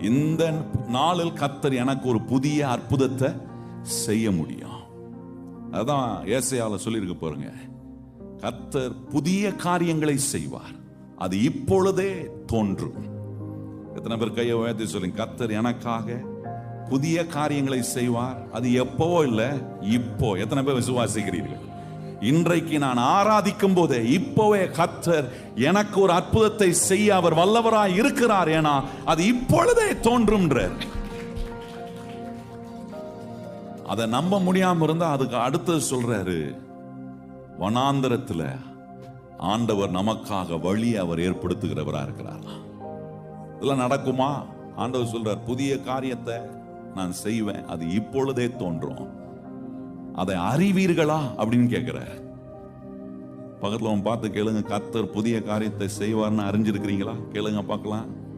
இந்த நாளில் கர்த்தர் எனக்கு ஒரு புதிய அற்புதத்தை செய்ய முடியும். அதான் ஏசாயால சொல்லியிருக்க பாருங்க, கர்த்தர் புதிய காரியங்களை செய்வார், அது இப்பொழுதே தோன்றும். எத்தனை பேர் கையை உயர்த்தி சொல்லுங்க, கர்த்தர் எனக்காக புதிய காரியங்களை செய்வார், அது எப்பவோ இல்ல இப்போ. எத்தனை பேர் விசுவாசிக்கிறீர்கள்? இன்றைக்கு நான் ஆராதிக்கும் போதே இப்போவே கர்த்தர் எனக்கு ஒரு அற்புதத்தை செய்ய அவர் வல்லவராய் இருக்கிறார். ஏன்னா அது இப்பொழுதே தோன்றும். அதை நம்ப முடியாம இருந்தா அதுக்கு அடுத்தது சொல்றாரு, வனாந்தரத்துல ஆண்டவர் நமக்காக வழி அவர் ஏற்படுத்துகிறவரா இருக்கிறார். இதெல்லாம் நடக்குமா? ஆண்டவர் சொல்றார், புதிய காரியத்தை நான் செய்வேன், அது இப்பொழுதே தோன்றும், அதை அறிவீர்களா அப்படின்னு கேட்கிறார். பக்கத்துல பார்த்து கேளுங்க, கர்த்தர் புதிய காரியத்தை செய்வார்னு அறிஞ்சிருக்கிறீங்களா? கேளுங்க பார்க்கலாம்.